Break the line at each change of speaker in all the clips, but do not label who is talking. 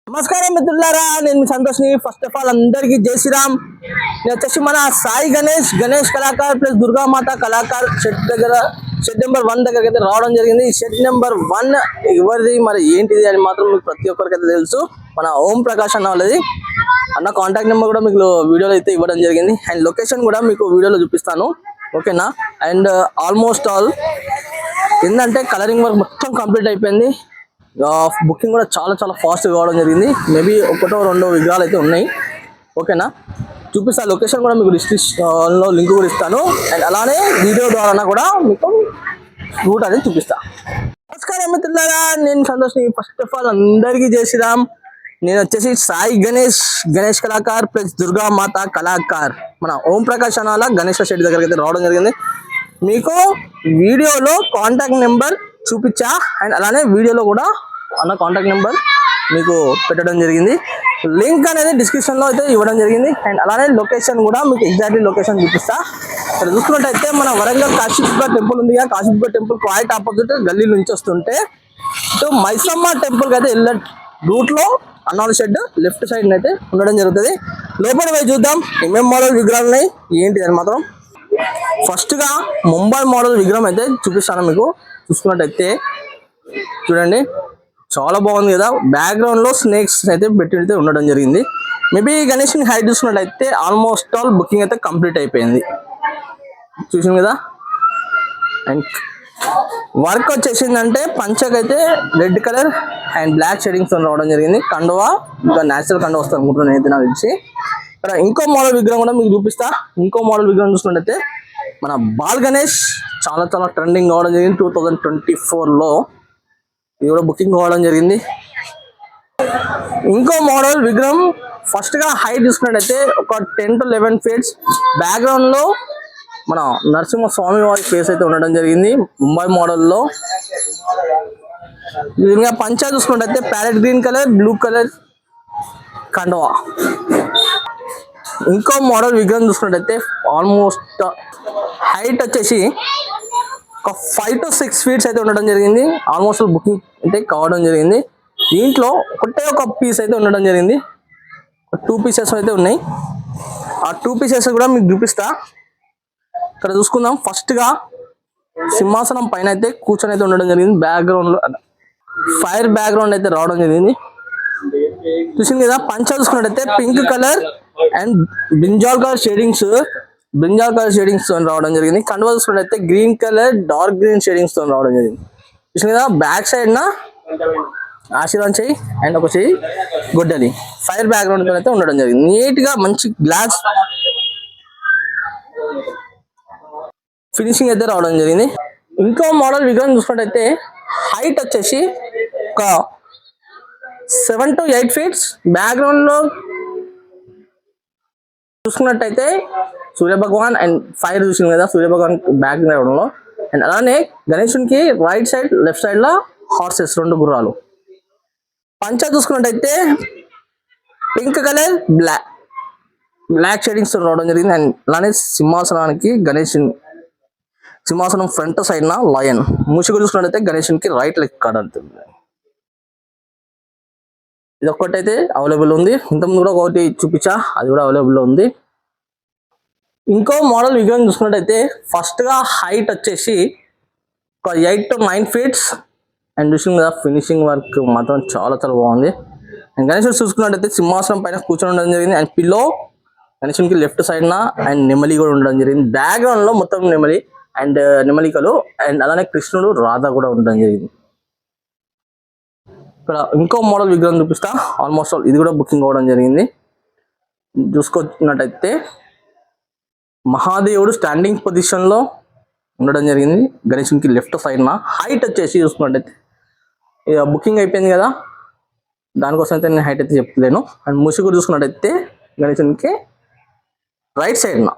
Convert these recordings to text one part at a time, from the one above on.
నమస్కారం మిత్రులారా, నేను మీ సంతోష్ని. ఫస్ట్ ఆఫ్ ఆల్ అందరికీ జై శ్రీరామ్. నేను వచ్చేసి మన సాయి గణేష్ కళాకార్ ప్లస్ దుర్గామాత కళాకార్ షెడ్ దగ్గర షెడ్ నెంబర్ 1 దగ్గరికి అయితే రావడం జరిగింది. ఈ షెడ్ నెంబర్ 1 ఎవరిది మరి ఏంటిది అని మాత్రం మీకు ప్రతి ఒక్కరికైతే తెలుసు. మన ఓం ప్రకాష్ అన్న వాళ్ళది. అన్న కాంటాక్ట్ నెంబర్ కూడా మీకు వీడియోలో అయితే ఇవ్వడం జరిగింది. అండ్ లొకేషన్ కూడా మీకు వీడియోలో చూపిస్తాను, ఓకేనా. అండ్ ఆల్మోస్ట్ ఆల్ ఏంటంటే కలరింగ్ వర్క్ మొత్తం కంప్లీట్ అయిపోయింది. బుకింగ్ కూడా చాలా ఫాస్ట్గా కావడం జరిగింది. మేబీ ఒకటో రెండో విగ్రహాలు అయితే ఉన్నాయి, ఓకేనా. చూపిస్తా లొకేషన్ కూడా మీకు డిస్క్రిప్షన్లో లింక్ కూడా ఇస్తాను. అండ్ అలానే వీడియో ద్వారా కూడా మీకు రూట్ అనేది చూపిస్తా. నమస్కారం మిత్రులారా, నేను సంతోష్ని. ఫస్ట్ ఆఫ్ ఆల్ అందరికీ జై శ్రీరామ్. నేను వచ్చేసి సాయి గణేష్ కళాకార్ ప్లస్ దుర్గామాత కళాకార్ మన ఓం ప్రకాష్ అనాల గణేష్ షెడ్ దగ్గరికి అయితే రావడం జరిగింది. మీకు వీడియోలో కాంటాక్ట్ నెంబర్ చూపించా. అండ్ అలానే వీడియోలో కూడా అన్న కాంటాక్ట్ నెంబర్ మీకు పెట్టడం జరిగింది. లింక్ అనేది డిస్క్రిప్షన్లో అయితే ఇవ్వడం జరిగింది. అండ్ అలానే లొకేషన్ కూడా మీకు ఎగ్జాక్ట్లీ లొకేషన్ చూపిస్తా. ఇక్కడ చూసుకున్నట్టయితే మన వరంగల్ కాశీబుగ్గ టెంపుల్ ఉంది కదా, కాశీబుగ్గ టెంపుల్ క్వైట్ ఆపోజిట్ గల్లీ నుంచి వస్తుంటే ఇటు మైసమ్మ టెంపుల్కి అయితే వెళ్ళే రూట్లో అన్నాల షెడ్ లెఫ్ట్ సైడ్ అయితే ఉండడం జరుగుతుంది. లోపల పోయి చూద్దాం ఏమేం మోడల్ విగ్రహాలు ఉన్నాయి ఏంటి అని మాత్రం. ఫస్ట్గా ముంబై మోడల్ విగ్రహం అయితే చూపిస్తాను మీకు. చూసుకున్నట్టయితే చూడండి, చాలా బాగుంది కదా. బ్యాక్గ్రౌండ్ లో స్నేక్స్ అయితే పెట్టి ఉండడం జరిగింది. మేబీ గణేష్ హైట్ చూసుకున్నట్టయితే ఆల్మోస్ట్ ఆల్ బుకింగ్ అయితే కంప్లీట్ అయిపోయింది, చూసింది కదా. అండ్ వర్క్ వచ్చేసిందంటే పంచకైతే red colour and black shadings రావడం జరిగింది. కండువా ఇంకా న్యాచురల్ కండువా వస్తుంది అనుకుంటున్నాను అయితే నాకు తెలిసి. ఇక్కడ ఇంకో మోడల్ విగ్రహం కూడా మీకు చూపిస్తా. ఇంకో మోడల్ విగ్రహం చూసుకున్నట్టయితే మన బాల్ గణేష్ చాలా ట్రెండింగ్ కావడం జరిగింది 2024లో. ఇది కూడా బుకింగ్ కావడం జరిగింది. ఇంకో మోడల్ విగ్రహం ఫస్ట్ గా హైట్ చూసుకున్నట్టయితే ఒక 10 to 11 ఫీట్స్. బ్యాక్గ్రౌండ్ లో మన నరసింహ స్వామి వారి ఫేస్ అయితే ఉండడం జరిగింది ముంబై మోడల్లో. ఇంకా పంచా చూసుకున్నట్టయితే parrot green colour blue colour కండవా. ఇంకో మోడల్ విగ్రహం చూసుకున్నట్టయితే ఆల్మోస్ట్ హైట్ వచ్చేసి ఒక 5 to 6 ఫీట్స్ అయితే ఉండడం జరిగింది. ఆల్మోస్ట్ బుకింగ్ అయితే కావడం జరిగింది. దీంట్లో ఒక పీస్ అయితే ఉండడం జరిగింది. 2 పీసెస్ అయితే ఉన్నాయి. ఆ 2 పీసెస్ కూడా మీకు చూపిస్తా. ఇక్కడ చూసుకుందాం. ఫస్ట్గా సింహాసనం పైన అయితే కూర్చొని అయితే ఉండడం జరిగింది. బ్యాక్గ్రౌండ్లో ఫైర్ బ్యాక్గ్రౌండ్ అయితే రావడం జరిగింది, చూసింది కదా. పంచ చూసుకున్నట్టయితే pink colour and brinjal colour shadings తో రావడం జరిగింది. కండువా చూసుకున్నట్టయితే green colour dark green shadings తో రావడం జరిగింది, చూసింది కదా. బ్యాక్ సైడ్ నా ఆశీర్వాదం చెయ్యి అండ్ ఒక చెయ్యి గొడ్డలి ఫైర్ బ్యాక్గ్రౌండ్ తో అయితే ఉండడం జరిగింది. నీట్ గా మంచి గ్లాస్ ఫినిషింగ్ అయితే రావడం జరిగింది. ఇంకో మోడల్ విగ్రహం చూసుకున్నట్టయితే హైట్ వచ్చేసి ఒక 7 to 8 ఫీట్స్. బ్యాక్గ్రౌండ్ లో చూసుకున్నట్టయితే సూర్య భగవాన్ అండ్ ఫైర్ చూసింది కదా సూర్య భగవాన్ బ్యాక్గ్రౌండ్ లో. అండ్ అలానే గణేశునికి రైట్ సైడ్ లెఫ్ట్ సైడ్ లో హార్సెస్ 2 గుర్రాలు. పంచా చూసుకున్నట్టయితే పింక్ కలర్ బ్లాక్ షేడింగ్స్ రావడం జరిగింది. అండ్ అలానే సింహాసనానికి సింహాసనం ఫ్రంట్ సైడ్ నా లయన్. మూసిగా చూసుకున్నట్టయితే గణేశునికి రైట్ లెగ్ కార్డ్ అంటుంది. ఇది ఒక్కటైతే అవైలబుల్ ఉంది. ఇంతకుముందు కూడా ఒకటి చూపించా, అది కూడా అవైలబుల్ ఉంది. ఇంకో మోడల్ విగ్రహం చూసుకున్నట్టయితే ఫస్ట్ గా హైట్ వచ్చేసి ఒక 8 to 9 ఫీట్స్. అండ్ చూసిన కదా ఫినిషింగ్ వర్క్ మాత్రం చాలా బాగుంది. అండ్ గణేశుడు చూసుకున్నట్టయితే సింహాసనం పైన కూర్చొని ఉండడం జరిగింది. అండ్ పిల్లో గణేశునికి లెఫ్ట్ సైడ్ నా అండ్ నెమలి కూడా ఉండడం జరిగింది. బ్యాక్గ్రౌండ్ లో మొత్తం నెమలి అండ్ నెమలికలు అండ్ అలానే కృష్ణుడు రాధ కూడా ఉండడం జరిగింది. ఇక్కడ ఇంకో మోడల్ విగ్రహం చూపిస్తా. ఆల్మోస్ట్ ఆల్ ఇది కూడా బుకింగ్ అవ్వడం జరిగింది. చూసుకున్నట్టయితే మహాదేవుడు స్టాండింగ్ పొజిషన్ లో ఉండడం జరిగింది. గణేశునికి లెఫ్ట్ సైడ్ నా హైట్ వచ్చేసి చూసుకున్నట్టయితే బుకింగ్ అయిపోయింది కదా, దానికోసం అయితే నేను హైట్ అయితే చెప్పలేను. అండ్ ముసుగుడు చూసుకున్నట్టయితే గణేశునికి రైట్ సైడ్ నా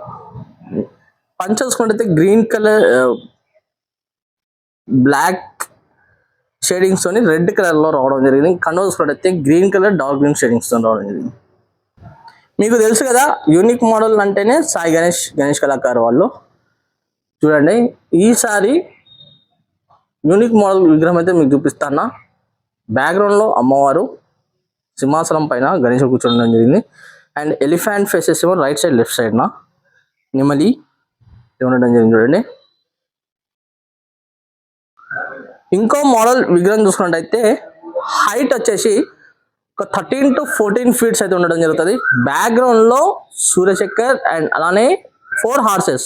పంచ చూసుకున్నట్టయితే గ్రీన్ కలర్ బ్లాక్ షేడింగ్స్ తోని రెడ్ కలర్ లో రావడం జరిగింది. కండువా చూసుకున్నట్టయితే green colour dark green shadings తో రావడం జరిగింది. మీకు తెలుసు కదా యూనిక్ మోడల్ అంటేనే సాయి గణేష్ కళాకారు వాళ్ళు. చూడండి ఈసారి యూనిక్ మోడల్ విగ్రహం అయితే మీకు చూపిస్తాను. బ్యాక్గ్రౌండ్ లో అమ్మవారు సింహాసనం పైన గణేశుడు కూర్చోవడం జరిగింది. అండ్ ఎలిఫెంట్ ఫేసెస్ ఏమో రైట్ సైడ్ లెఫ్ట్ సైడ్ నా నెమలి ఉండడం జరిగింది చూడండి. ఇంకో మోడల్ విగ్రహం చూసుకున్నట్టయితే హైట్ వచ్చేసి ఒక 13 to 14 feet అయితే ఉండడం జరుగుతుంది. బ్యాక్గ్రౌండ్ లో సూర్యశేఖర్ అండ్ అలానే 4 horses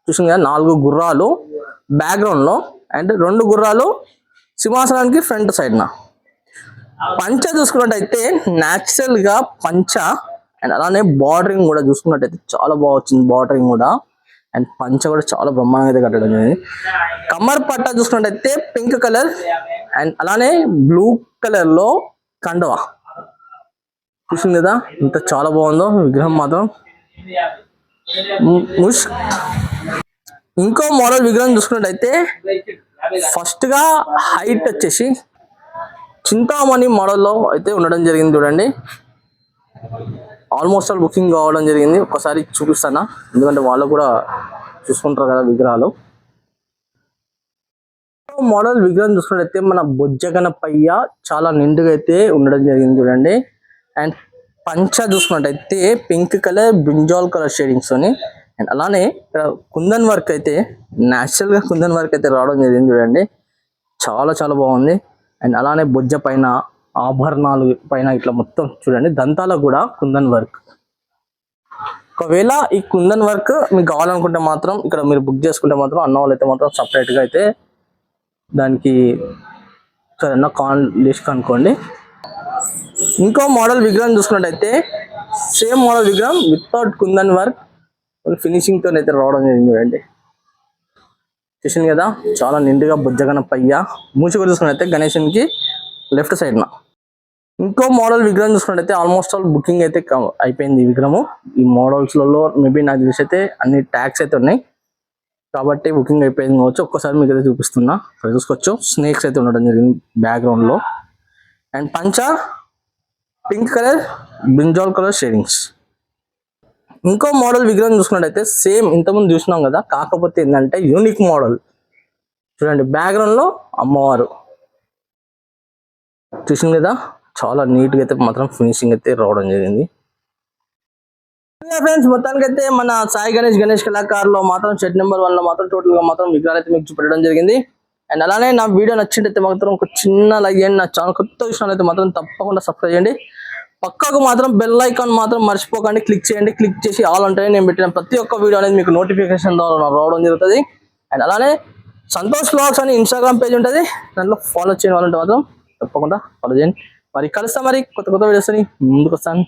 చూసింది కదా, 4 గుర్రాలు బ్యాక్గ్రౌండ్ లో అండ్ 2 గుర్రాలు సింహాసనానికి ఫ్రంట్ సైడ్ నా. పంచ చూసుకున్నట్టయితే న్యాచురల్ గా పంచ అండ్ అలానే బార్డరింగ్ కూడా చూసుకున్నట్టయితే చాలా బాగా వచ్చింది. బార్డరింగ్ కూడా అండ్ పంచ కూడా చాలా బ్రహ్మాండంగా అయితే కట్టడం జరిగింది. కమ్మర్ పట్ట చూసుకున్నట్టయితే పింక్ కలర్ అండ్ అలానే బ్లూ కలర్ లో కండవా చూసింది కదా, ఇంత చాలా బాగుందో విగ్రహం మాత్రం. ఇంకో మోడల్ విగ్రహం చూసుకున్నట్టయితే ఫస్ట్ గా హైట్ వచ్చేసి చింతామణి మోడల్లో అయితే ఉండడం జరిగింది చూడండి. ఆల్మోస్ట్ ఆల్ బుకింగ్ కావడం జరిగింది. ఒకసారి చూపిస్తానా, ఎందుకంటే వాళ్ళు కూడా చూసుకుంటారు కదా విగ్రహాలు. మోడల్ విగ్రహం చూసుకున్నట్టయితే మన బొజ్జగనపయ్య చాలా నిండుగా అయితే ఉండడం జరిగింది చూడండి. అండ్ పంచ చూసుకున్నట్టయితే pink colour brinjal colour shadings అని అండ్ అలానే ఇక్కడ కుందన్ వర్క్ అయితే న్యాచురల్ గా కుందన్ వర్క్ అయితే రావడం జరిగింది చూడండి. చాలా చాలా బాగుంది. అండ్ అలానే బొజ్జ పైన ఆభరణాలు పైన ఇట్లా మొత్తం చూడండి, దంతాలకు కూడా కుందన్ వర్క్. ఒకవేళ ఈ కుందన్ వర్క్ మీకు కావాలనుకుంటే మాత్రం ఇక్కడ మీరు బుక్ చేసుకుంటే మాత్రం అన్న వాళ్ళు అయితే మాత్రం సపరేట్ గా అయితే దానికి సరేనా కాల్ లిస్ట్ కనుక్కోండి. ఇంకో మోడల్ విగ్రహం చూసుకున్నట్టయితే సేమ్ మోడల్ విగ్రహం వితౌట్ కుందన్ వర్క్ ఫినిషింగ్ తో అయితే రావడం జరిగింది చూడండి. చూసింది కదా, చాలా నిండుగా బుజ్జగనపయ్య. మూసి కూడా చూసుకున్నట్టయితే గణేశునికి లెఫ్ట్ సైడ్ నా. ఇంకో మోడల్ విగ్రహం చూసుకున్నట్టయితే ఆల్మోస్ట్ ఆల్ బుకింగ్ అయితే అయిపోయింది ఈ విగ్రహము. ఈ మోడల్స్ లలో మేబీ నాకు తెలిసి అయితే అన్ని ట్యాగ్స్ అయితే ఉన్నాయి కాబట్టి బుకింగ్ అయిపోయింది కావచ్చు. ఒక్కసారి మీకు అయితే చూపిస్తున్నా, చూసుకోవచ్చు. స్నేక్స్ అయితే ఉండడం జరిగింది బ్యాక్గ్రౌండ్ లో అండ్ పంచ pink colour brinjal colour shadings. ఇంకో మోడల్ విగ్రహం చూసుకున్నట్టయితే సేమ్ ఇంతకుముందు చూసినాం కదా, కాకపోతే ఏంటంటే యూనిక్ మోడల్ చూడండి. బ్యాక్గ్రౌండ్ లో అమ్మవారు చూసింది కదా, చాలా నీట్ గా అయితే మాత్రం ఫినిషింగ్ అయితే రావడం జరిగింది. ఫ్రెండ్స్ మొత్తానికి అయితే మన సాయి గణేష్ కళాకారులో మాత్రం షెడ్ నెంబర్ 1 లో మాత్రం టోటల్ గా మాత్రం విగ్రహాలు అయితే మీకు చూపెట్టడం జరిగింది. అండ్ అలానే నా వీడియో నచ్చినట్టయితే మాత్రం ఒక చిన్న లైక్ చేయండి. నా ఛానల్ కొత్త విషయాలు అయితే మాత్రం తప్పకుండా సబ్స్క్రైబ్ చేయండి. పక్కకు మాత్రం బెల్ ఐకాన్ మాత్రం మర్చిపోకండి, క్లిక్ చేయండి. క్లిక్ చేసి ఆల్ అంటే నేను పెట్టిన ప్రతి ఒక్క వీడియో అనేది మీకు నోటిఫికేషన్ ద్వారా రావడం జరుగుతుంది. అండ్ అలానే సంతోష్ వ్లాగ్స్ అని ఇన్స్టాగ్రామ్ పేజ్ ఉంటుంది, దాంట్లో ఫాలో చేయని వాళ్ళంటే మాత్రం తప్పకుండా ఫాలో చేయండి. మరి కలుస్తా, మరి కొత్త వీడియోస్ అని ముందుకు వస్తాను.